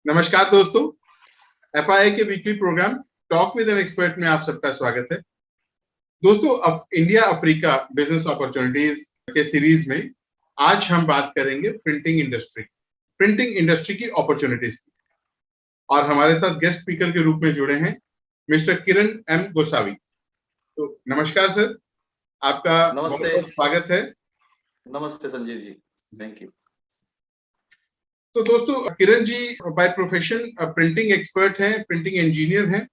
नमस्कार दोस्तों, FII के weekly programme talk with an expert में आप सबका स्वागत है। दोस्तों, इंडिया अफ्रीका बिजनेस अपॉर्चुनिटीज के सीरीज में आज हम बात करेंगे प्रिंटिंग इंडस्ट्री की अपॉर्चुनिटीज की। और हमारे साथ गेस्ट स्पीकर के रूप में जुड़े हैं मिस्टर किरण एम गोसावी। तो नमस्कार सर, आपका बहुत बहुत स्वागत है। नमस्ते संजय जी, थैंक यू। तो दोस्तों, Kiran ji by profession printing expert हैं, प्रिंटिंग इंजीनियर हैं,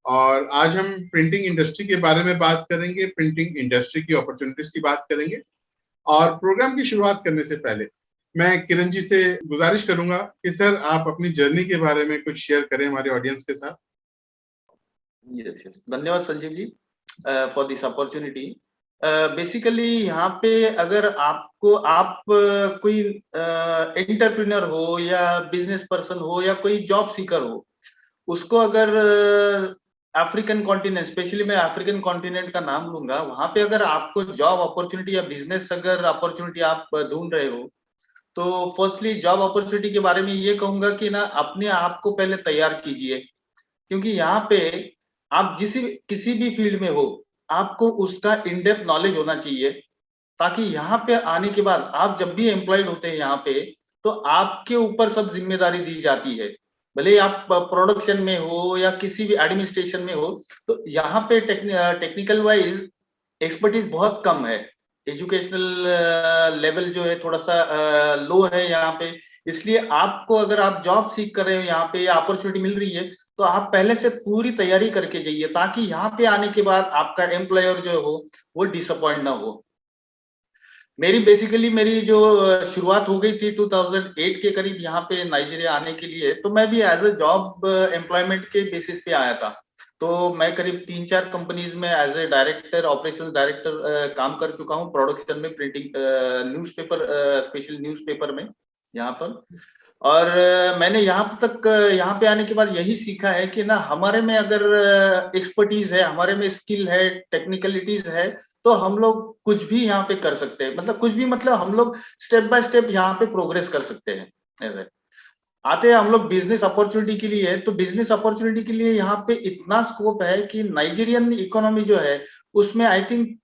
और आज हम प्रिंटिंग इंडस्ट्री के बारे में बात करेंगे, प्रिंटिंग इंडस्ट्री की अपॉर्चुनिटीज की बात करेंगे। और प्रोग्राम की शुरुआत करने से पहले मैं किरण जी से गुजारिश करूंगा कि सर आप अपनी जर्नी के बारे में कुछ शेयर करें हमारे ऑडियंस के साथ। यस, धन्यवाद Sanjeev ji for this opportunity. Basically यहाँ पे अगर आप कोई एंटरप्रेन्योर हो या बिजनेस पर्सन हो या कोई जॉब सीकर हो, उसको अगर अफ्रीकन कॉन्टिनेंट, स्पेशली मैं अफ्रीकन कॉन्टिनेंट का नाम लूंगा, वहां पे अगर आपको जॉब अपॉर्चुनिटी या बिजनेस अगर अपॉर्चुनिटी आप ढूंढ रहे हो, तो फर्स्टली जॉब अपॉर्चुनिटी के बारे में ये कहूंगा कि ना अपने आप को पहले तैयार कीजिए, क्योंकि यहाँ पे आप किसी भी फील्ड में हो, आपको उसका इन डेप्थ नॉलेज होना चाहिए, ताकि यहाँ पे आने के बाद आप जब भी एम्प्लॉयड होते हैं यहाँ पे, तो आपके ऊपर सब जिम्मेदारी दी जाती है। भले आप प्रोडक्शन में हो या किसी भी एडमिनिस्ट्रेशन में हो, तो यहाँ पे टेक्निकल वाइज एक्सपर्टीज बहुत कम है। एजुकेशनल लेवल जो है थोड़ा सा लो है यहाँ पे, इसलिए आपको अगर आप जॉब सीख कर रहे हो यहाँ पे या अपॉर्चुनिटी मिल रही है, तो आप पहले से पूरी तैयारी करके जाइए, ताकि यहाँ पे आने के बाद आपका एम्प्लॉयर जो हो वो डिसअपॉइंट ना हो। मेरी जो शुरुआत हो गई थी 2008 के करीब यहाँ पे नाइजीरिया आने के लिए, तो मैं भी एज अ जॉब एम्प्लॉयमेंट के बेसिस पे आया था। तो मैं करीब 3-4 कंपनीज में as a director, operational director काम कर चुका हूँ, प्रोडक्शन में, प्रिंटिंग, न्यूज़पेपर, स्पेशल न्यूज़पेपर में यहाँ पर। और मैंने यहाँ पे आने के बाद यही सीखा है कि ना हमारे में अगर एक्सपर्टीज है, हमारे में स्किल है, टेक्निकलिटीज है, तो हम लोग कुछ भी यहाँ पे कर सकते हैं। मतलब कुछ भी, मतलब हम लोग स्टेप बाय स्टेप यहाँ पे प्रोग्रेस कर सकते हैं। आते हैं हम लोग बिजनेस अपॉर्चुनिटी के लिए, तो बिजनेस अपॉर्चुनिटी के लिए यहाँ पे इतना स्कोप है कि नाइजीरियन इकोनॉमी जो है उसमें आई थिंक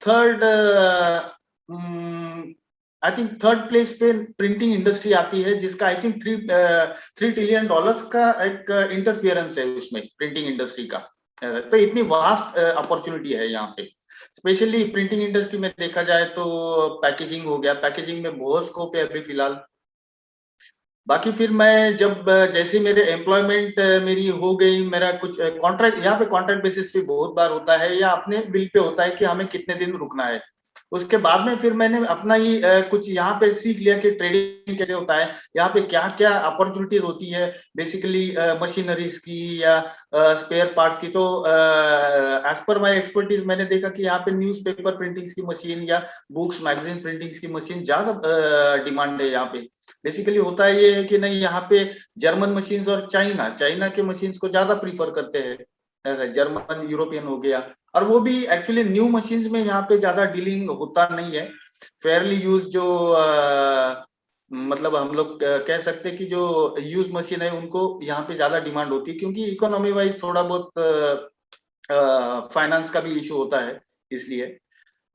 थर्ड प्लेस पे प्रिंटिंग इंडस्ट्री आती है, जिसका आई थिंक $3 ट्रिलियन का एक इंटरफियरेंस है उसमें, प्रिंटिंग इंडस्ट्री का। तो इतनी वास्ट अपॉर्चुनिटी है यहाँ पे, स्पेशली प्रिंटिंग इंडस्ट्री में देखा जाए तो। पैकेजिंग हो गया, पैकेजिंग में बहुत स्कोप है अभी फिलहाल। बाकी फिर मैं जब जैसे मेरे एम्प्लॉयमेंट मेरी हो गई, मेरा कुछ कॉन्ट्रैक्ट, यहाँ पे कॉन्ट्रैक्ट बेसिस पे बहुत बार होता है या अपने बिल पे होता है कि हमें कितने दिन रुकना है। उसके बाद में फिर मैंने अपना ही कुछ यहाँ पे सीख लिया कि ट्रेडिंग कैसे होता है, यहाँ पे क्या क्या अपॉर्चुनिटीज होती है, बेसिकली मशीनरीज की या स्पेयर पार्ट्स की। तो एज पर माय एक्सपर्टीज मैंने देखा कि यहाँ पे न्यूज़पेपर प्रिंटिंग्स की मशीन या बुक्स, मैगजीन प्रिंटिंग्स की मशीन ज्यादा डिमांड है यहाँ पे। बेसिकली होता ये है कि नहीं, यहाँ पे जर्मन मशीन्स और चाइना के मशीन्स को ज्यादा प्रीफर करते हैं, जर्मन, यूरोपियन हो गया। और वो भी एक्चुअली न्यू मशीन्स में यहाँ पे ज्यादा डीलिंग होता नहीं है। फेयरली यूज जो मतलब हम लोग कह सकते हैं कि जो यूज मशीन है उनको यहाँ पे ज्यादा डिमांड होती है, क्योंकि इकोनॉमी वाइज थोड़ा बहुत फाइनेंस का भी इशू होता है, इसलिए।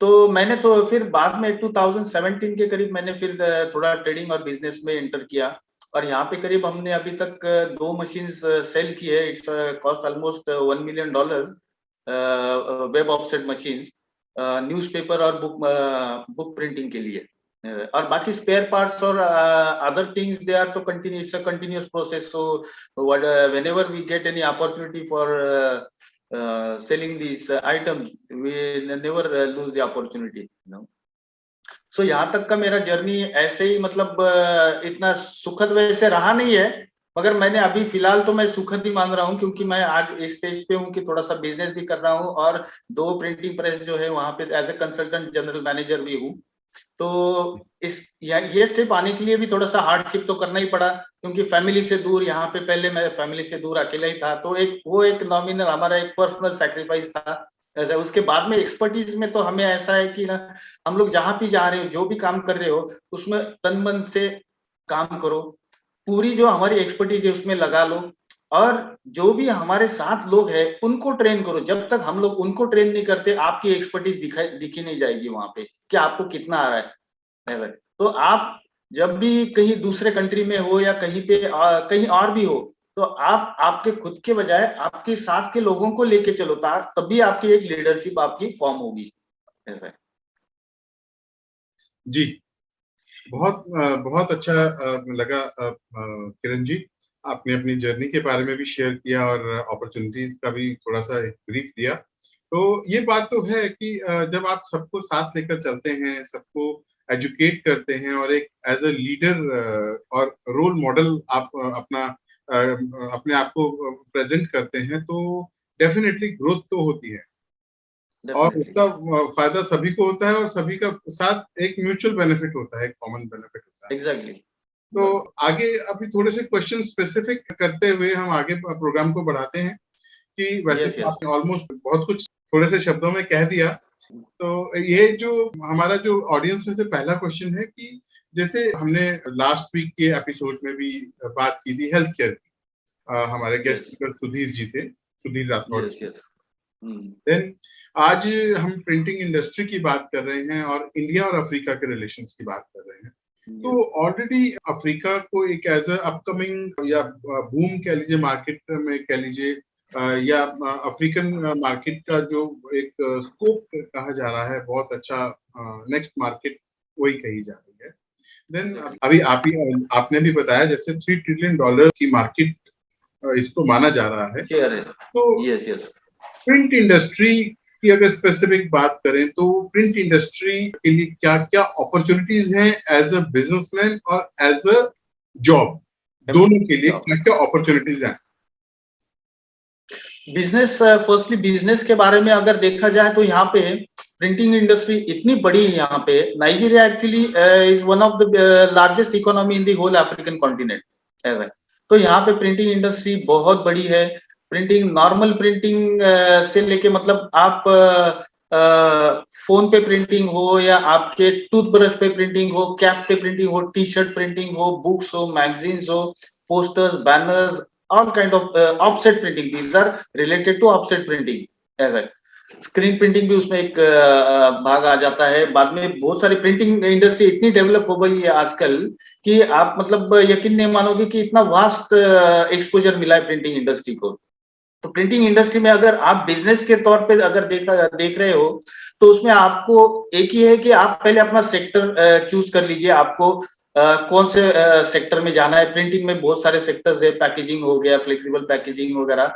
तो मैंने तो फिर बाद में 2017 के करीब मैंने फिर थोड़ा ट्रेडिंग और बिजनेस में एंटर किया, और यहाँ पे करीब हमने अभी तक 2 मशीन्स सेल की है। It's cost almost $1 million, web offset machines, newspaper और बुक प्रिंटिंग के लिए। और बाकी स्पेयर पार्ट्स और अदर थिंग्स, दे आर तो continuous process. So whenever we get any opportunity for selling these items, we never lose the opportunity, you know. सो यहाँ तक का मेरा जर्नी ऐसे ही मतलब इतना सुखद वैसे रहा नहीं है, मगर मैंने अभी फिलहाल तो मैं सुखद ही मान रहा हूँ, क्योंकि मैं आज इस स्टेज पे हूँ कि थोड़ा सा बिजनेस भी कर रहा हूँ और 2 प्रिंटिंग प्रेस जो है वहाँ पे as a consultant general manager भी हूँ। तो इस ये स्टेप आने के लिए भी थोड़ा सा हार्डशिप तो करना ही पड़ा, क्योंकि फैमिली से दूर, यहाँ पे पहले मैं फैमिली से दूर अकेला ही था, तो एक नॉमिनल हमारा एक पर्सनल सैक्रिफाइस था। ऐसा उसके बाद में एक्सपर्टीज में तो हमें ऐसा है कि ना, हम लोग जहाँ भी जा रहे हो, जो भी काम कर रहे हो, उसमें तन मन से काम करो, पूरी जो हमारी एक्सपर्टीज है उसमें लगा लो, और जो भी हमारे साथ लोग हैं उनको ट्रेन करो। जब तक हम लोग उनको ट्रेन नहीं करते, आपकी एक्सपर्टीज दिखी नहीं जाएगी वहां पे कि आपको कितना आ रहा है। तो आप जब भी कहीं दूसरे कंट्री में हो या कहीं पे कहीं और भी हो, तो आप आपके खुद के बजाय आपके साथ के लोगों को लेके चलो, तभी आपकी एक लीडरशिप आपकी फॉर्म होगी। ऐसा है। जी, बहुत अच्छा लगा किरण जी, आपने अपनी जर्नी के बारे में भी शेयर किया और अपॉर्चुनिटीज का भी थोड़ा सा एक ब्रीफ दिया। तो ये बात तो है कि जब आप सबको साथ लेकर चलते हैं, सबको एजुकेट करते हैं और एक एज अ लीडर और रोल मॉडल आप अपने आप को प्रेजेंट करते हैं, तो डेफिनेटली ग्रोथ तो होती है और डेफिनेटली। उसका फायदा सभी को होता है और सभी का साथ एक म्यूचुअल बेनिफिट होता है, एक कॉमन बेनिफिट होता है। एग्जैक्टली। तो आगे अभी थोड़े से क्वेश्चन स्पेसिफिक करते हुए हम आगे प्रोग्राम को बढ़ाते हैं कि वैसे यस तो यस। आपने ऑलमोस्ट बहुत कुछ थोड़े से शब्दों में कह दिया। तो ये जो हमारा जो ऑडियंस में से पहला क्वेश्चन है कि जैसे हमने लास्ट वीक के एपिसोड में भी बात की थी हेल्थ केयर की, हमारे guest yes speaker Sudhir ji थे, सुधीर राठौड़ यस जी। यस। देन आज हम प्रिंटिंग इंडस्ट्री की बात कर रहे हैं और इंडिया और अफ्रीका के रिलेशंस की बात कर रहे हैं। तो ऑलरेडी अफ्रीका को एक एज अ अपकमिंग या बूम कह लीजिए, मार्केट में कह लीजिए, या अफ्रीकन मार्केट का जो एक स्कोप कहा जा रहा है, बहुत अच्छा नेक्स्ट मार्केट वही कही जा रही है। देन अभी आपने भी बताया जैसे $3 ट्रिलियन की मार्केट इसको माना जा रहा है। शेयर है। तो यस यस। प्रिंट इंडस्ट्री की अगर स्पेसिफिक बात करें तो प्रिंट इंडस्ट्री के लिए क्या क्या अपॉर्चुनिटीज हैं एज अ बिजनेसमैन और एज अ जॉब, दोनों के लिए जॉब। क्या क्या अपॉर्चुनिटीज हैं? बिजनेस, फर्स्टली बिजनेस के बारे में अगर देखा जाए तो यहाँ पे प्रिंटिंग इंडस्ट्री इतनी बड़ी है। यहाँ पे Nigeria actually is one of the largest economy in the whole African continent. तो यहाँ पे प्रिंटिंग इंडस्ट्री बहुत बड़ी है। प्रिंटिंग, नॉर्मल प्रिंटिंग से लेके मतलब आप फोन पे प्रिंटिंग हो या आपके टूथब्रश पे प्रिंटिंग हो, कैप पे प्रिंटिंग हो, टी शर्ट प्रिंटिंग हो, बुक्स हो, मैगजीन्स हो, posters, banners, all kind of offset printing. These are related to offset printing. Screen printing भी उसमें एक भाग आ जाता है। बाद में बहुत सारी प्रिंटिंग इंडस्ट्री इतनी डेवलप हो गई है आजकल कि आप मतलब यकीन नहीं मानोगे कि इतना वास्ट एक्सपोजर मिला है प्रिंटिंग इंडस्ट्री को। तो प्रिंटिंग इंडस्ट्री में अगर आप बिजनेस के तौर पे अगर देख रहे हो, तो उसमें आपको एक ही है कि आप पहले अपना सेक्टर चूज कर लीजिए। आपको कौन से सेक्टर में जाना है। प्रिंटिंग में बहुत सारे सेक्टर्स है, पैकेजिंग हो गया, फ्लेक्सिबल पैकेजिंग वगैरह,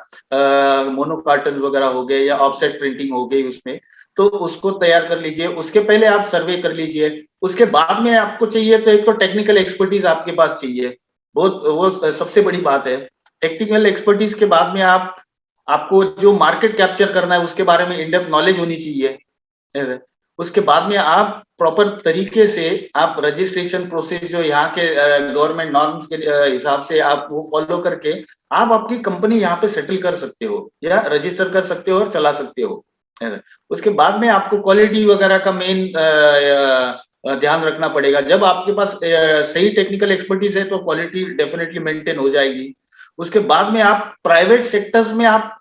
मोनो कार्टन वगैरह हो गए, या ऑफसेट प्रिंटिंग हो गई उसमें। तो उसको तैयार कर लीजिए, उसके पहले आप सर्वे कर लीजिए। उसके बाद में आपको चाहिए तो एक तो टेक्निकल एक्सपर्टीज आपके पास चाहिए, बहुत वो सबसे बड़ी बात है। टेक्निकल एक्सपर्टीज के बाद में आपको जो मार्केट कैप्चर करना है उसके बारे में इन-डेप्थ नॉलेज होनी चाहिए। उसके बाद में आप प्रॉपर तरीके से आप रजिस्ट्रेशन प्रोसेस जो यहाँ के गवर्नमेंट नॉर्म्स के हिसाब से आप वो फॉलो करके आप आपकी कंपनी यहाँ पे सेटल कर सकते हो या रजिस्टर कर सकते हो और चला सकते हो। उसके बाद में आपको क्वालिटी वगैरह का मेन ध्यान रखना पड़ेगा। जब आपके पास सही टेक्निकल एक्सपर्टीज है तो क्वालिटी डेफिनेटली मेंटेन हो जाएगी। उसके बाद में आप प्राइवेट सेक्टर्स में आप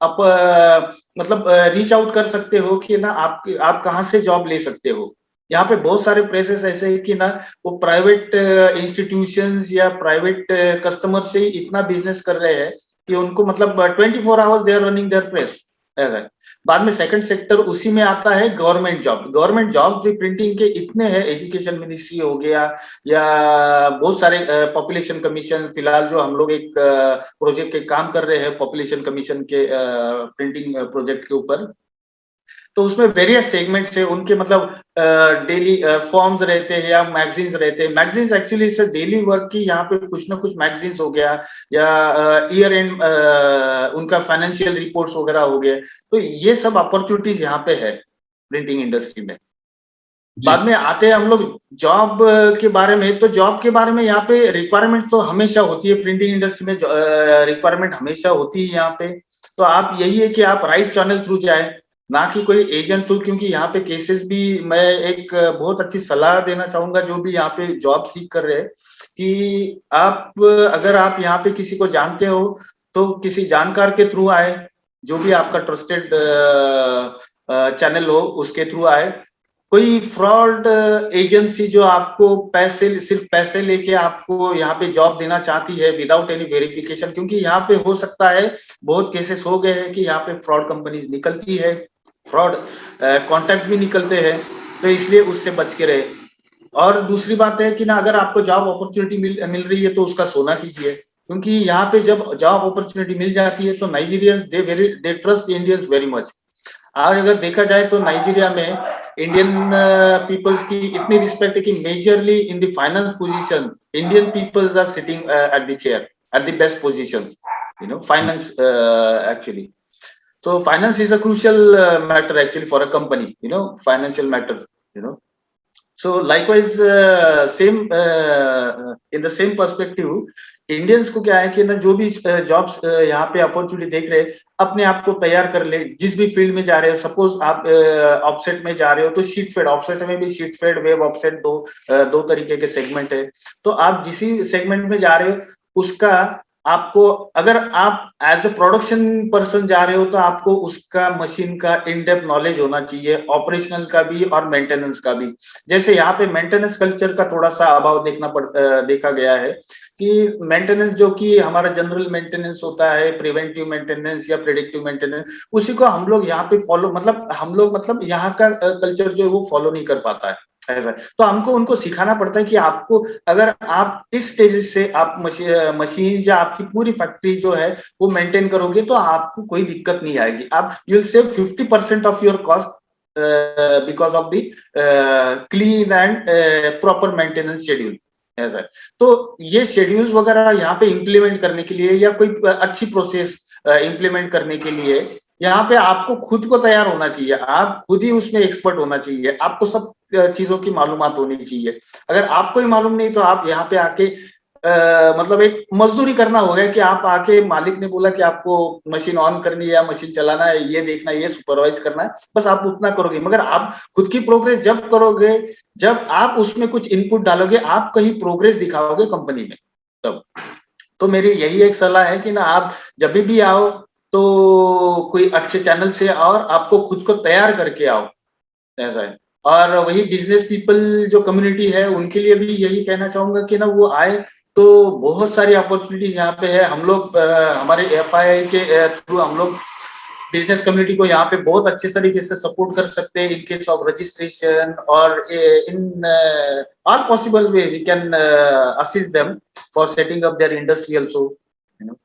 मतलब रीच आउट कर सकते हो कि ना आप कहाँ से जॉब ले सकते हो। यहाँ पे बहुत सारे प्लेसेस ऐसे है कि ना वो प्राइवेट इंस्टीट्यूशंस या प्राइवेट कस्टमर से ही इतना बिजनेस कर रहे हैं कि उनको मतलब 24 hours they are running their press. बाद में सेकंड सेक्टर उसी में आता है गवर्नमेंट जॉब। गवर्नमेंट जॉब भी प्रिंटिंग के इतने हैं, एजुकेशन मिनिस्ट्री हो गया या बहुत सारे पॉपुलेशन कमीशन। फिलहाल जो हम लोग एक प्रोजेक्ट के काम कर रहे हैं पॉपुलेशन कमीशन के प्रिंटिंग प्रोजेक्ट के ऊपर, तो उसमें वेरियस सेगमेंट्स है उनके मतलब डेली फॉर्म्स रहते हैं या मैगजीन्स रहते हैं। Magazines actually it's daily work की, यहाँ पे कुछ ना कुछ मैगजीन्स हो गया या ईयर एंड उनका फाइनेंशियल रिपोर्ट्स वगैरह हो गए। तो ये सब अपॉर्चुनिटीज यहाँ पे है प्रिंटिंग इंडस्ट्री में। बाद में आते हैं हम लोग जॉब के बारे में। तो जॉब के बारे में यहाँ पे रिक्वायरमेंट तो हमेशा होती है, प्रिंटिंग इंडस्ट्री में रिक्वायरमेंट हमेशा होती है यहाँ पे। तो आप यही है कि आप राइट चैनल थ्रू जाए, ना कि कोई एजेंट थ्रू, क्योंकि यहाँ पे केसेस भी मैं एक बहुत अच्छी सलाह देना चाहूंगा जो भी यहाँ पे जॉब सीख कर रहे हैं कि आप अगर आप यहाँ पे किसी को जानते हो तो किसी जानकार के थ्रू आए, जो भी आपका ट्रस्टेड चैनल हो उसके थ्रू आए। कोई फ्रॉड एजेंसी जो आपको सिर्फ पैसे लेके आपको यहाँ पे जॉब देना चाहती है विदाउट एनी वेरिफिकेशन, क्योंकि यहाँ पे हो सकता है बहुत केसेस हो गए हैं कि यहाँ पे फ्रॉड कंपनीज निकलती है, फ्रॉड कॉन्टैक्ट भी निकलते हैं, तो इसलिए उससे बच के रहे। और दूसरी बात है कि ना अगर आपको जॉब अपॉर्चुनिटी मिल रही है तो उसका सोना कीजिए, क्योंकि यहाँ पे जब जॉब अपॉर्चुनिटी मिल जाती है तो Nigerians they trust Indians very much. आज अगर देखा जाए तो नाइजीरिया में इंडियन पीपल्स की इतनी रिस्पेक्ट है कि majorly in the finance position Indian peoples are sitting at the chair at the best positions, you know, finance actually. So finance is a crucial matter actually for a company, you know, financial matter, you know. So likewise same in the same perspective Indians को क्या है कि ना जो भी jobs यहाँ पे opportunity देख रहे हैं, अपने आप को तैयार कर ले जिस भी फील्ड में जा रहे हो। सपोज आप ऑफसेट में जा रहे हो तो शीट फेड, ऑफसेट में भी शीट फेड वेब ऑफसेट दो तरीके के सेगमेंट है। तो आप जिस सेगमेंट में जा रहे हो उसका आपको, अगर आप एज ए प्रोडक्शन पर्सन जा रहे हो तो आपको उसका मशीन का इन डेप्थ नॉलेज होना चाहिए, ऑपरेशनल का भी और मेंटेनेंस का भी। जैसे यहाँ पे मेंटेनेंस कल्चर का थोड़ा सा अभाव देखा गया है कि मेंटेनेंस जो कि हमारा जनरल मेंटेनेंस होता है, प्रिवेंटिव मेंटेनेंस या प्रेडिक्टिव मेंटेनेंस, उसी को हम लोग यहाँ पे फॉलो, मतलब यहाँ का कल्चर जो है वो फॉलो नहीं कर पाता है ऐसा। तो हमको उनको सिखाना पड़ता है कि आपको, अगर आप इस स्टेज से आप मशीन या आपकी पूरी फैक्ट्री जो है वो मेंटेन करोगे तो आपको कोई दिक्कत नहीं आएगी। आप you will save 50% of your cost because of the clean and proper maintenance schedule ऐसा है। तो ये शेड्यूल्स वगैरह यहाँ पे इंप्लीमेंट करने के लिए या कोई अच्छी प्रोसेस इंप्लीमेंट करने के लिए यहाँ पे आपको खुद को तैयार होना चाहिए, आप खुद ही उसमें एक्सपर्ट होना चाहिए, आपको सब चीजों की मालूमात होनी चाहिए। अगर आपको ही मालूम नहीं तो आप यहाँ पे आके मतलब एक मजदूरी करना हो गया कि आप आके मालिक ने बोला कि आपको मशीन ऑन करनी है या मशीन चलाना है, ये देखना है, ये सुपरवाइज करना है, बस आप उतना करोगे। मगर आप खुद की प्रोग्रेस जब करोगे, जब आप उसमें कुछ इनपुट डालोगे, आप कहीं प्रोग्रेस दिखाओगे कंपनी में तब। तो मेरी यही एक सलाह है कि ना आप जब भी आओ तो कोई अच्छे चैनल से आओ और आपको खुद को तैयार करके आओ ऐसा है। और वही बिजनेस पीपल जो कम्युनिटी है उनके लिए भी यही कहना चाहूंगा कि ना वो आए, तो बहुत सारी अपॉर्चुनिटीज यहाँ पे है। हम लोग हमारे एफआईआई के थ्रू हम लोग बिजनेस कम्युनिटी को यहाँ पे बहुत अच्छे तरीके से सपोर्ट कर सकते हैं इन केस ऑफ रजिस्ट्रेशन, और in all possible way we can assist them for setting up their industry also, you know.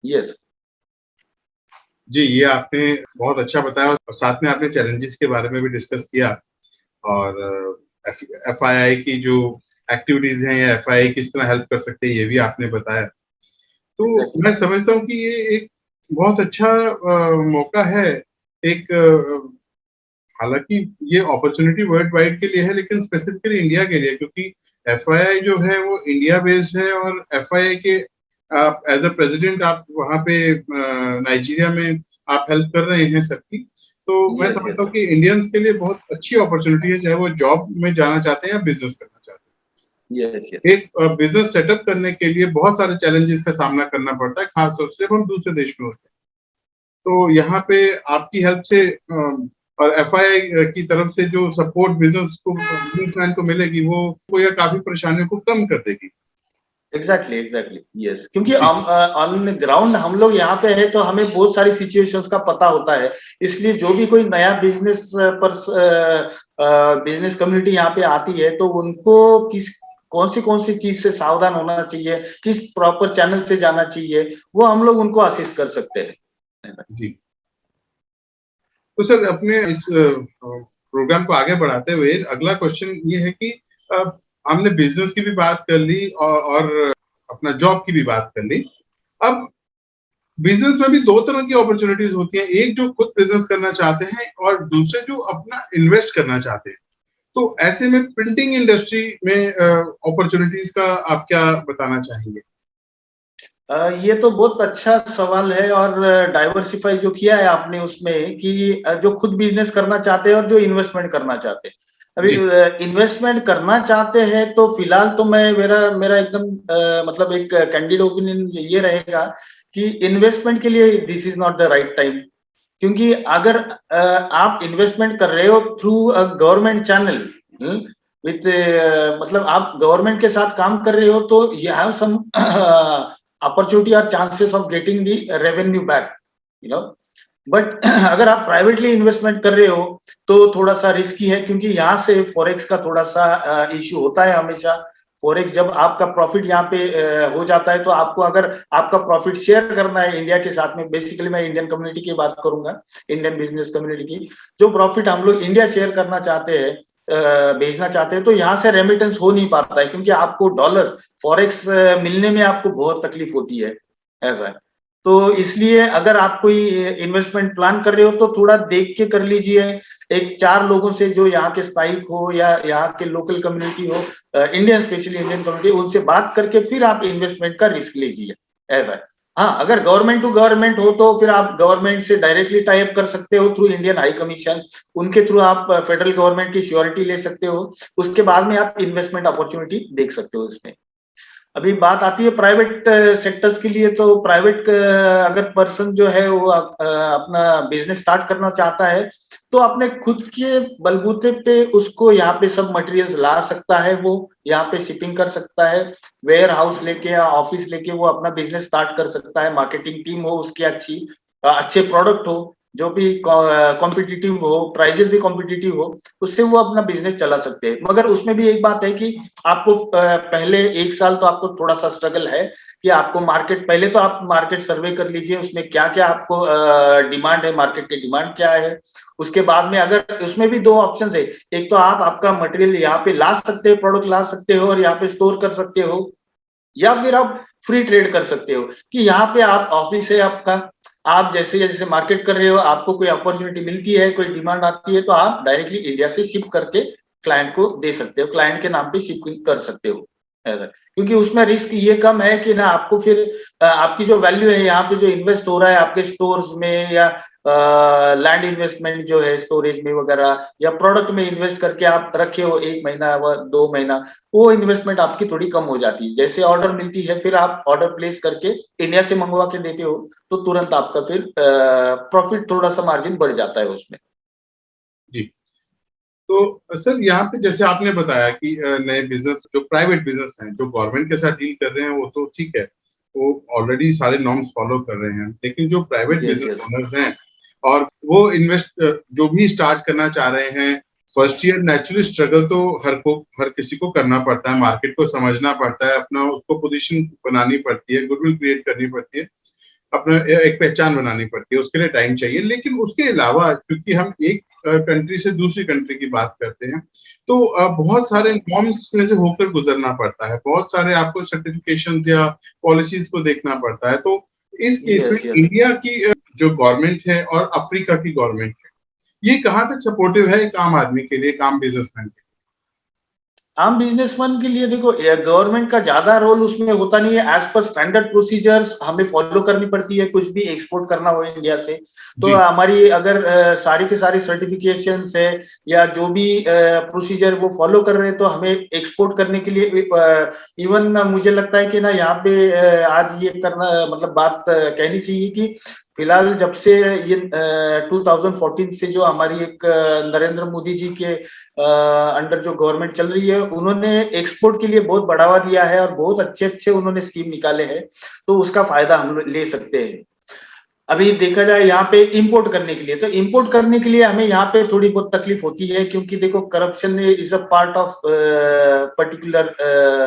Yes जी, ये आपने बहुत अच्छा बताया और साथ में आपने चैलेंजेस के बारे में भी डिस्कस किया और एफआईआई की जो एक्टिविटीज हैं या एफआईआई किस तरह हेल्प कर सकते हैं ये भी आपने बताया। तो मैं समझता हूँ कि ये एक बहुत अच्छा मौका है। एक हालांकि ये अपॉर्चुनिटी वर्ल्ड वाइड के लिए है लेकिन स्पेसिफिकली इंडिया के लिए, क्योंकि एफआईआई जो है वो इंडिया बेस्ड है और एफआईआई के आप एज अ प्रेसिडेंट आप वहाँ पे नाइजीरिया में आप हेल्प कर रहे हैं सबकी। तो मैं समझता हूँ कि इंडियंस के लिए बहुत अच्छी अपॉर्चुनिटी है, चाहे वो जॉब में जाना चाहते हैं या बिजनेस करना चाहते हैं। एक बिजनेस सेटअप करने के लिए बहुत सारे चैलेंजेस का सामना करना पड़ता है, खास तौर से हम दूसरे देश में होते हैं। तो यहाँ पे आपकी हेल्प से और एफआईआई की तरफ से जो सपोर्ट बिजनेसमैन को मिलेगी वो यह काफी परेशानियों को कम कर देगी। एग्जैक्टली यस, क्योंकि ऑन ग्राउंड हम लोग यहाँ पे है तो हमें बहुत सारी सिचुएशंस का पता होता है। इसलिए जो भी कोई नया बिजनेस कम्युनिटी यहाँ पे आती है तो उनको कौन सी चीज से सावधान होना चाहिए, किस प्रॉपर चैनल से जाना चाहिए, वो हम लोग उनको असिस्ट कर सकते हैं। जी, तो सर अपने इस प्रोग्राम को आगे बढ़ाते हुए अगला क्वेश्चन ये है कि हमने बिजनेस की भी बात कर ली और अपना जॉब की भी बात कर ली। अब बिजनेस में भी दो तरह की अपॉर्चुनिटीज होती हैं, एक जो खुद बिजनेस करना चाहते हैं और दूसरे जो अपना इन्वेस्ट करना चाहते हैं। तो ऐसे में प्रिंटिंग इंडस्ट्री में अपॉर्चुनिटीज का आप क्या बताना चाहेंगे? ये तो बहुत अच्छा सवाल है और डाइवर्सिफाई जो किया है आपने उसमें कि जो खुद बिजनेस करना चाहते हैं और जो इन्वेस्टमेंट करना चाहते हैं। अभी इन्वेस्टमेंट करना चाहते हैं तो फिलहाल तो मैं मेरा मेरा एकदम मतलब एक कैंडिड ओपिनियन ये रहेगा कि इन्वेस्टमेंट के लिए this is not the right time. क्योंकि अगर आप इन्वेस्टमेंट कर रहे हो through a government channel with मतलब आप गवर्नमेंट के साथ काम कर रहे हो तो यू हैव सम अपॉर्चुनिटी और chances of getting the revenue back, you know. But अगर आप प्राइवेटली इन्वेस्टमेंट कर रहे हो तो थोड़ा सा रिस्की है, क्योंकि यहाँ से फॉरेक्स का थोड़ा सा इश्यू होता है हमेशा। फॉरेक्स जब आपका प्रॉफिट यहाँ पे हो जाता है तो आपको अगर आपका प्रॉफिट शेयर करना है इंडिया के साथ में, बेसिकली मैं इंडियन कम्युनिटी की बात करूंगा, इंडियन बिजनेस कम्युनिटी की, जो प्रॉफिट हम लोग इंडिया शेयर करना चाहते हैं, भेजना चाहते हैं, तो यहाँ से रेमिटेंस हो नहीं पाता है, क्योंकि आपको डॉलर्स फॉरेक्स मिलने में आपको बहुत तकलीफ होती है ऐसा है। तो इसलिए अगर आप कोई इन्वेस्टमेंट प्लान कर रहे हो तो थोड़ा देख के कर लीजिए, एक 4 लोगों से जो यहाँ के स्थायिक हो या यहाँ के लोकल कम्युनिटी हो, इंडियन स्पेशली इंडियन कम्युनिटी, उनसे बात करके फिर आप इन्वेस्टमेंट का रिस्क लीजिए ऐसा है। हाँ, अगर गवर्नमेंट टू गवर्नमेंट हो तो फिर आप गवर्नमेंट से डायरेक्टली टाई अप कर सकते हो थ्रू इंडियन हाई कमीशन, उनके थ्रू आप फेडरल गवर्नमेंट की श्योरिटी ले सकते हो, उसके बाद में आप इन्वेस्टमेंट अपॉर्चुनिटी देख सकते हो इसमें। अभी बात आती है प्राइवेट सेक्टर्स के लिए, तो प्राइवेट अगर पर्सन जो है वो अपना बिजनेस स्टार्ट करना चाहता है तो अपने खुद के बलबूते पे उसको यहाँ पे सब मटेरियल्स ला सकता है, वो यहाँ पे शिपिंग कर सकता है, वेयर हाउस लेके या ऑफिस लेके वो अपना बिजनेस स्टार्ट कर सकता है, मार्केटिंग टीम हो उसकी अच्छी, अच्छे प्रोडक्ट हो, जो भी कॉम्पिटिटिव हो, प्राइजेस भी कॉम्पिटिटिव हो, उससे वो अपना बिजनेस चला सकते हैं। मगर उसमें भी एक बात है कि आपको पहले 1 साल तो आपको थोड़ा सा स्ट्रगल है कि आपको मार्केट, पहले तो आप मार्केट सर्वे कर लीजिए, उसमें क्या क्या आपको डिमांड है, मार्केट की डिमांड क्या है। उसके बाद में अगर उसमें भी 2 ऑप्शन है, एक तो आप आपका मटेरियल यहाँ पे ला सकते हो, प्रोडक्ट ला सकते हो और यहाँ पे स्टोर कर सकते हो, या फिर आप फ्री ट्रेड कर सकते हो कि यहाँ पे आप ऑफिस है आपका, आप जैसे जैसे मार्केट कर रहे हो, आपको कोई अपॉर्चुनिटी मिलती है, कोई डिमांड आती है, तो आप डायरेक्टली इंडिया से शिप करके क्लाइंट को दे सकते हो, क्लाइंट के नाम पे शिपिंग कर सकते हो ऐसा। क्योंकि उसमें रिस्क ये कम है कि ना आपको फिर आपकी जो वैल्यू है यहाँ पे जो इन्वेस्ट हो रहा है आपके स्टोर्स में, या लैंड इन्वेस्टमेंट जो है स्टोरेज में वगैरह, या प्रोडक्ट में इन्वेस्ट करके आप रखे हो 1 महीना व 2 महीना, वो इन्वेस्टमेंट आपकी थोड़ी कम हो जाती है। जैसे ऑर्डर मिलती है फिर आप ऑर्डर प्लेस करके इंडिया से मंगवा के देते हो तो तुरंत आपका फिर प्रॉफिट थोड़ा सा मार्जिन बढ़ जाता है उसमें। जी, तो सर यहाँ पे जैसे आपने बताया कि नए बिजनेस जो प्राइवेट बिजनेस हैं जो गवर्नमेंट के साथ डील कर रहे हैं वो तो ठीक है, वो ऑलरेडी सारे नॉर्म्स फॉलो कर रहे हैं, लेकिन जो private yes business yes owners हैं और वो इन्वेस्ट जो भी स्टार्ट करना चाह रहे हैं, फर्स्ट ईयर नेचुरली स्ट्रगल तो हर किसी को करना पड़ता है, मार्केट को समझना पड़ता है, अपना उसको पोजीशन बनानी पड़ती है, गुडविल क्रिएट करनी पड़ती है, अपना एक पहचान बनानी पड़ती है, उसके लिए टाइम चाहिए। लेकिन उसके अलावा क्योंकि हम एक कंट्री से दूसरी कंट्री की बात करते हैं तो बहुत सारे नॉर्म्स में से होकर गुजरना पड़ता है, बहुत सारे आपको सर्टिफिकेशन या पॉलिसीज को देखना पड़ता है। तो इस केस में यस यस। इंडिया की जो गवर्नमेंट है और अफ्रीका की गवर्नमेंट है, ये कहाँ तक सपोर्टिव है एक आम आदमी के लिए, एक आम बिजनेसमैन के आम बिजनेसमैन के लिए देखो गवर्नमेंट का ज्यादा रोल उसमें होता नहीं है, एज पर स्टैंडर्ड प्रोसीजर्स हमें फॉलो करनी पड़ती है, कुछ भी एक्सपोर्ट करना हो इंडिया से तो लिए? हमारी अगर सारी के सारी सर्टिफिकेशन है या जो भी प्रोसीजर वो फॉलो कर रहे हैं तो हमें एक्सपोर्ट करने के लिए इवन मुझे लगता है कि ना यहाँ पे आज ये करना मतलब बात कहनी चाहिए कि फिलहाल जब से ये 2014 से जो हमारी एक नरेंद्र मोदी जी के अंडर जो गवर्नमेंट चल रही है, उन्होंने एक्सपोर्ट के लिए बहुत बढ़ावा दिया है और बहुत अच्छे अच्छे उन्होंने स्कीम निकाले हैं, तो उसका फायदा हम ले सकते हैं। अभी देखा जाए यहाँ पे इंपोर्ट करने के लिए, तो इंपोर्ट करने के लिए हमें यहाँ पे थोड़ी बहुत तकलीफ होती है, क्योंकि देखो corruption is a part of particular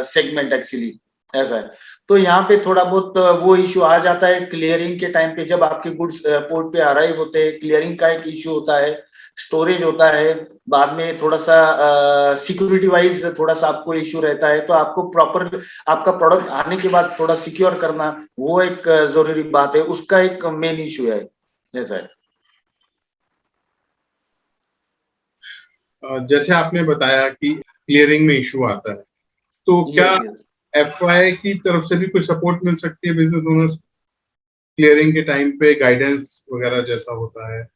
segment actually ऐसा है। तो यहाँ पे थोड़ा बहुत वो इश्यू आ जाता है क्लियरिंग के टाइम पे, जब आपके गुड्स पोर्ट पे अराइव होते हैं, क्लियरिंग का एक इश्यू होता है। स्टोरेज होता है, बाद में थोड़ा सा सिक्योरिटी वाइज थोड़ा सा आपको इश्यू रहता है, तो आपको प्रॉपर आपका प्रोडक्ट आने के बाद थोड़ा सिक्योर करना वो एक जरूरी बात है, उसका एक मेन इश्यू है जैसा है। जैसे आपने बताया कि क्लियरिंग में इशू आता है, तो क्या एफआई की तरफ से भी कुछ सपोर्ट मिल सकती है बिजनेस ओनर्स क्लियरिंग के टाइम पे, गाइडेंस वगैरह जैसा होता है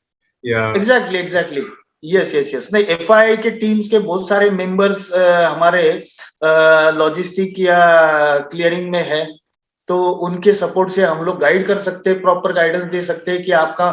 या? एग्जैक्टली यस यस यस, नहीं एफआई के टीम्स के बहुत सारे मेंबर्स हमारे लॉजिस्टिक या क्लियरिंग में है, तो उनके सपोर्ट से हम लोग गाइड कर सकते हैं, प्रॉपर गाइडेंस दे सकते हैं कि आपका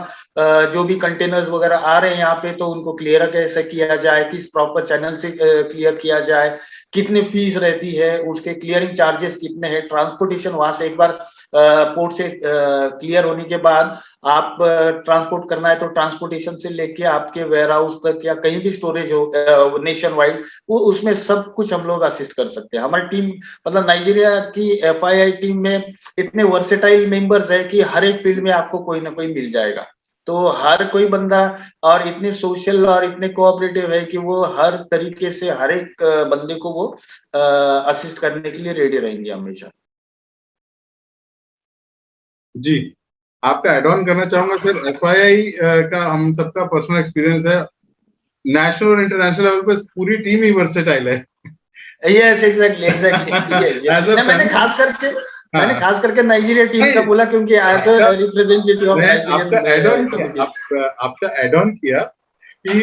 जो भी कंटेनर्स वगैरह आ रहे हैं यहाँ पे, तो उनको क्लियर कैसे किया जाए, किस प्रॉपर चैनल से क्लियर किया जाए, कितने फीस रहती है, उसके क्लियरिंग चार्जेस कितने हैं, ट्रांसपोर्टेशन वहां से एक बार पोर्ट से क्लियर होने के बाद आप ट्रांसपोर्ट करना है तो ट्रांसपोर्टेशन से लेके आपके वेयर हाउस तक या कहीं भी स्टोरेज हो नेशन वाइड, वो उसमें सब कुछ हम लोग असिस्ट कर सकते हैं। हमारी टीम मतलब नाइजीरिया की एफआईआई टीम में इतने वर्सेटाइल मेंबर्स है कि हर एक फील्ड में आपको कोई ना कोई मिल जाएगा, तो हर कोई बंदा और इतने सोशल और इतने कोऑपरेटिव है कि वो हर तरीके से हर एक बंदे को वो असिस्ट करने के लिए रेडी रहेंगे हमेशा। जी, आपका एड ऑन करना चाहूंगा सर, एफआईआई का हम सबका पर्सनल एक्सपीरियंस है, नेशनल और इंटरनेशनल लेवल पे पूरी टीम ही वर्सेटाइल है। यस एग्जैक्टली एज अ मैंने खास करके नाइजीरिया टीम का बोला क्योंकि as a representative of Nigerian आपका एड ऑन किया कि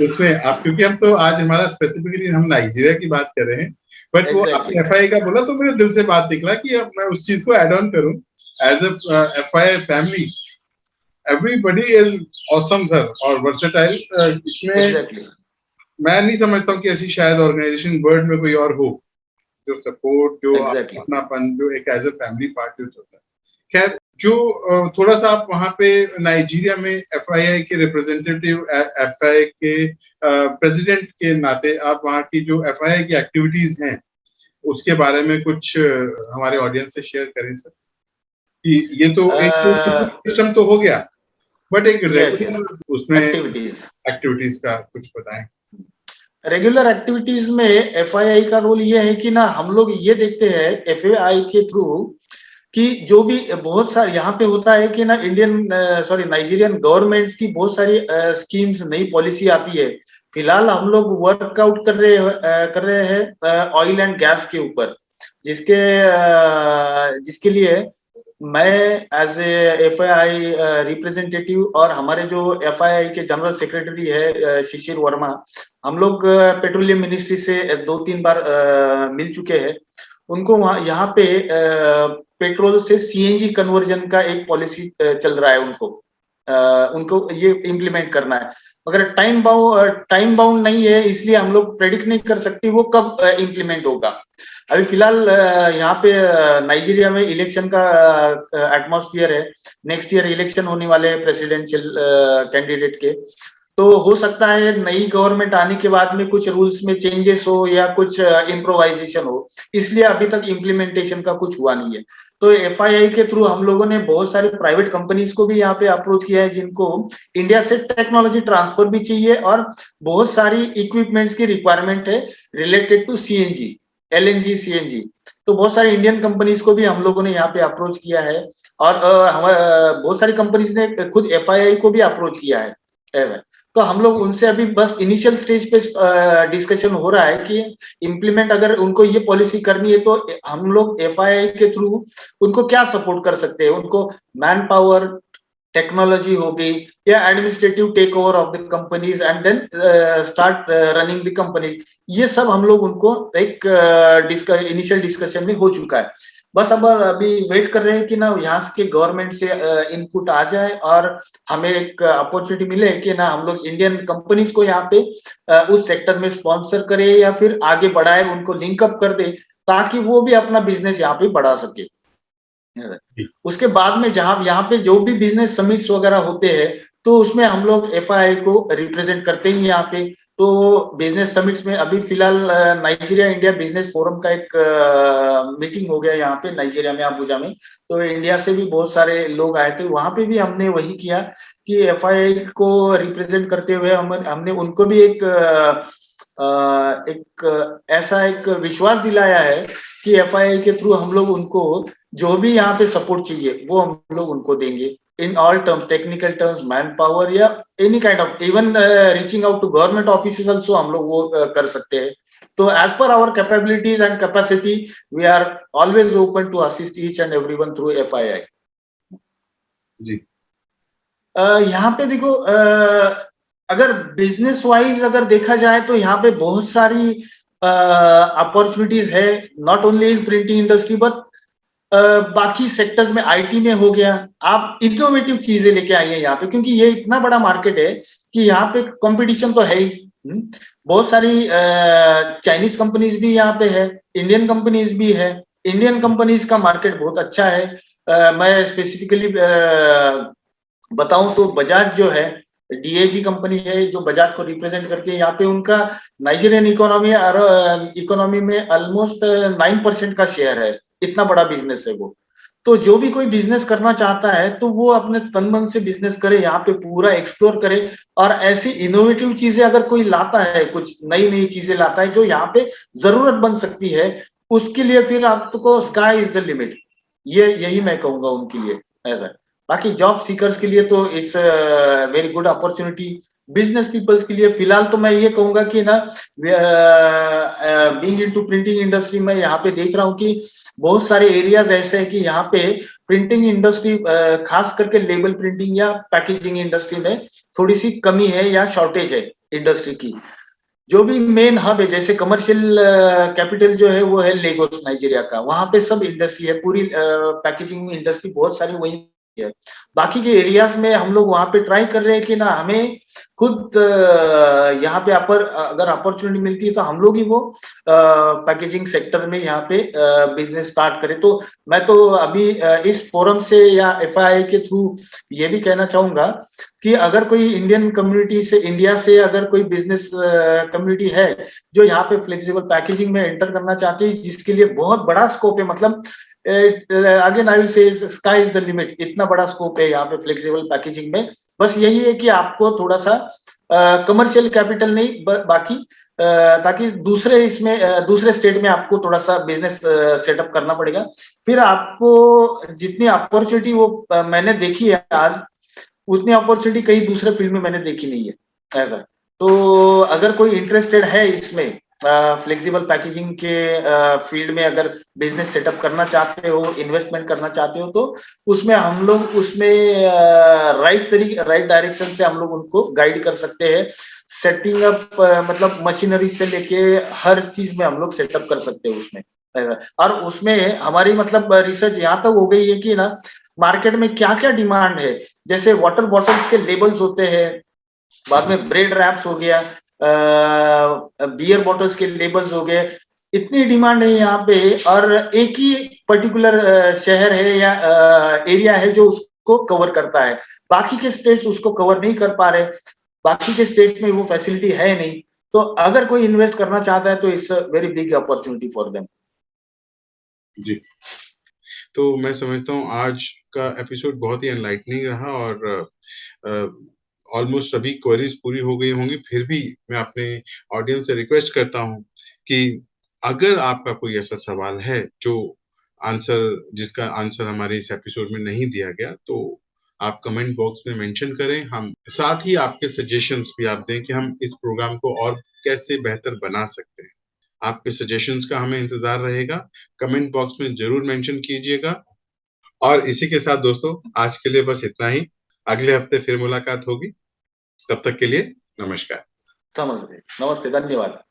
उसमें आप, क्योंकि हम तो आज हमारा स्पेसिफिकली हम नाइजीरिया की बात कर रहे हैं, बट वो आपने एफआईआई का बोला तो मेरे दिल से बात निकला कि अब मैं उस चीज को एड ऑन करूं। As a FII family everybody is awesome sir और वर्सेटाइल। इसमें मैं नहीं समझता हूँ कि ऐसी शायद ऑर्गेनाइजेशन वर्ल्ड में कोई और हो जो सपोर्ट, जो अपनापन, जो एक एज अ फैमिली पार्ट होता है। खैर, जो थोड़ा सा आप वहां पे नाइजीरिया में एफआईआई के रिप्रेजेंटेटिव, एफआईआई के प्रेसिडेंट के नाते आप वहां की जो एफआईआई की एक्टिविटीज हैं उसके बारे में कुछ हमारे ऑडियंस से शेयर करें सर, कि ये तो एक सिस्टम तो हो गया, बट एक रेगुलर उसमें एक्टिविटीज का कुछ बताएं। रेगुलर एक्टिविटीज में एफआईआई का रोल ये है कि ना हम लोग ये देखते हैं एफआईआई के थ्रू कि जो भी बहुत सारे यहाँ पे होता है कि ना नाइजीरियन गवर्नमेंट्स की बहुत सारी स्कीम्स, नई पॉलिसी आती है। फिलहाल हम लोग वर्कआउट कर रहे हैं ऑयल एंड गैस के ऊपर, जिसके लिए मैं एज ए एफआईआई रिप्रेजेंटेटिव और हमारे जो एफआईआई के जनरल सेक्रेटरी है शिशिर वर्मा, हम लोग पेट्रोलियम मिनिस्ट्री से 2-3 बार मिल चुके हैं। उनको वहाँ यहाँ पे पेट्रोल से सीएनजी कन्वर्जन का एक पॉलिसी चल रहा है, उनको ये इम्प्लीमेंट करना है, मगर टाइम बाउंड नहीं है, इसलिए हम लोग प्रेडिक्ट नहीं कर सकते वो कब इम्प्लीमेंट होगा। अभी फिलहाल यहाँ पे नाइजीरिया में इलेक्शन का एटमॉस्फेयर है, नेक्स्ट ईयर इलेक्शन होने वाले हैं प्रेसिडेंशियल कैंडिडेट के, तो हो सकता है नई गवर्नमेंट आने के बाद में कुछ रूल्स में चेंजेस हो या कुछ इम्प्रोवाइजेशन हो, इसलिए अभी तक इम्प्लीमेंटेशन का कुछ हुआ नहीं है। तो एफआईआई के थ्रू हम लोगों ने बहुत सारे प्राइवेट कंपनीज को भी यहाँ पे अप्रोच किया है, जिनको इंडिया से टेक्नोलॉजी ट्रांसफर भी चाहिए और बहुत सारी इक्विपमेंट्स की रिक्वायरमेंट है related to CNG, LNG, CNG. तो बहुत सारी इंडियन कंपनीज को भी हम लोगों ने यहाँ पे अप्रोच किया है और बहुत सारी कंपनीज ने खुद एफआईआई को भी अप्रोच किया है। तो हम लोग उनसे अभी बस इनिशियल स्टेज पे डिस्कशन हो रहा है कि इम्प्लीमेंट अगर उनको ये पॉलिसी करनी है तो हम लोग एफआईआई के थ्रू उनको क्या सपोर्ट कर सकते हैं, उनको मैन पावर, टेक्नोलॉजी हो गई या administrative take over of the companies and then start running the companies, ये सब हम लोग उनको एक इनिशियल डिस्कशन में हो चुका है। बस अब अभी वेट कर रहे हैं कि ना यहाँ के गवर्नमेंट से इनपुट आ जाए और हमें एक अपॉर्चुनिटी मिले कि ना हम लोग इंडियन कंपनीज को यहाँ पे उस सेक्टर में स्पॉन्सर करें या फिर आगे बढ़ाए, उनको लिंकअप कर दे ताकि वो भी अपना बिजनेस यहाँ पे बढ़ा सके। उसके बाद में जहां यहाँ पे जो भी बिजनेस समिट्स वगैरह होते हैं तो उसमें हम लोग एफआईआई को रिप्रेजेंट करते हैं यहाँ पे, तो बिजनेस समिट्स में अभी फिलहाल नाइजीरिया इंडिया बिजनेस फोरम का एक मीटिंग हो गया यहाँ पे नाइजीरिया में, अबुजा में। तो इंडिया से भी बहुत सारे लोग आए थे, वहां पे भी हमने वही किया कि एफआईआई को रिप्रेजेंट करते हुए हमने उनको भी एक ऐसा एक विश्वास दिलाया है कि एफआईआई के थ्रू हम लोग उनको जो भी यहाँ पे सपोर्ट चाहिए वो हम लोग उनको देंगे in all terms, technical terms, manpower या any kind of even reaching out to government offices also हम लोग वो कर सकते हैं। तो as per our capabilities and capacity, we are always open to assist each and everyone through FII। जी यहाँ पे देखो अगर बिजनेस वाइज अगर देखा जाए तो यहाँ पे बहुत सारी अपॉर्चुनिटीज है, not only in printing industry but बाकी सेक्टर्स में, आईटी में हो गया। आप इनोवेटिव चीजें लेके आइए यहाँ पे, क्योंकि ये इतना बड़ा मार्केट है कि यहाँ पे कंपटीशन तो है ही। बहुत सारी चाइनीज कंपनीज भी यहाँ पे है, इंडियन कंपनीज भी है। इंडियन कंपनीज का मार्केट बहुत अच्छा है। मैं स्पेसिफिकली बताऊं तो बजाज जो है, डीएजी कंपनी है जो बजाज को रिप्रेजेंट करती है, यहाँ पे उनका नाइजीरियन इकोनॉमी में ऑलमोस्ट 9% का शेयर है। इतना बड़ा बिजनेस है वो। तो जो भी कोई बिजनेस करना चाहता है तो वो अपने तन मन से बिजनेस करे, यहाँ पे पूरा एक्सप्लोर करे। और ऐसी इनोवेटिव चीजें अगर कोई लाता है, कुछ नई नई चीजें लाता है जो यहाँ पे जरूरत बन सकती है, उसके लिए फिर आपको स्काई इज द लिमिट। यही मैं कहूंगा उनके लिए ऐसा। बाकी जॉब सीकर्स के लिए तो it's very good opportunity. Business peoples के लिए फिलहाल तो मैं ये कहूंगा कि ना, बीइंग इनटू प्रिंटिंग इंडस्ट्री में यहाँ पे देख रहा हूँ कि बहुत सारे एरियाज ऐसे हैं कि यहाँ पे प्रिंटिंग इंडस्ट्री, खास करके लेबल प्रिंटिंग या पैकेजिंग इंडस्ट्री में थोड़ी सी कमी है या शॉर्टेज है इंडस्ट्री की। जो भी मेन हब है, जैसे कमर्शियल कैपिटल जो है वो है लेगोस नाइजीरिया का, वहां पे सब इंडस्ट्री है, पूरी पैकेजिंग इंडस्ट्री बहुत सारी वही है। बाकी के एरियाज में हम लोग वहां पे ट्राई कर रहे हैं कि ना हमें खुद यहाँ पे अगर अपॉर्चुनिटी मिलती है तो हम लोग ही वो पैकेजिंग सेक्टर में यहाँ पे बिजनेस स्टार्ट करें। तो मैं तो अभी इस फोरम से या एफआईआई के थ्रू ये भी कहना चाहूंगा कि अगर कोई इंडियन कम्युनिटी से, इंडिया से अगर कोई बिजनेस कम्युनिटी है जो यहाँ पे फ्लेक्सिबल पैकेजिंग में एंटर करना चाहती है, जिसके लिए बहुत बड़ा स्कोप है, मतलब again I will say sky is the limit, इतना बड़ा स्कोप है यहाँ पे फ्लेक्सिबल पैकेजिंग में। बस यही है कि आपको थोड़ा सा कमर्शियल कैपिटल नहीं, बाकी ताकि दूसरे स्टेट में आपको थोड़ा सा बिजनेस सेटअप करना पड़ेगा। फिर आपको जितनी अपॉर्चुनिटी वो मैंने देखी है आज, उतनी अपॉर्चुनिटी कहीं दूसरे फील्ड में मैंने देखी नहीं है ऐसा। तो अगर कोई इंटरेस्टेड है इसमें, फ्लेक्सिबल पैकेजिंग के फील्ड में अगर बिजनेस सेटअप करना चाहते हो, इन्वेस्टमेंट करना चाहते हो, तो उसमें हम लोग राइट डायरेक्शन से हम लोग उनको गाइड कर सकते हैं। सेटिंग अप मतलब मशीनरी से लेके हर चीज में हम लोग सेटअप कर सकते हैं उसमें। और उसमें हमारी मतलब रिसर्च यहाँ तक हो गई है कि ना, मार्केट में क्या क्या डिमांड है, जैसे वाटर बॉटल्स के लेबल्स होते हैं, बाद में ब्रेड रैप्स हो गया, बियर बॉटल्स के लेबल्स हो गए, इतनी डिमांड है यहाँ पे। और एक ही पर्टिकुलर शहर है या एरिया है जो उसको कवर करता है, बाकी के स्टेट्स उसको कवर नहीं कर पा रहे, बाकी के स्टेट्स में वो फैसिलिटी है नहीं। तो अगर कोई इन्वेस्ट करना चाहता है तो it's a very big opportunity for them. जी तो मैं समझता हूँ आज का एपिसोड बहुत ही एनलाइटनिंग रहा और ऑलमोस्ट सभी क्वेरीज पूरी हो गई होंगी। फिर भी मैं अपने ऑडियंस से रिक्वेस्ट करता हूँ कि अगर आपका कोई ऐसा सवाल है जिसका आंसर हमारे इस एपिसोड में नहीं दिया गया, तो आप कमेंट बॉक्स में मेंशन करें। हम साथ ही आपके सजेशंस भी आप दें कि हम इस प्रोग्राम को और कैसे बेहतर बना सकते हैं। आपके सजेशंस का हमें इंतजार रहेगा, कमेंट बॉक्स में जरूर मेंशन कीजिएगा। और इसी के साथ दोस्तों, आज के लिए बस इतना ही। अगले हफ्ते फिर मुलाकात होगी, तब तक के लिए नमस्कार। नमस्ते, धन्यवाद।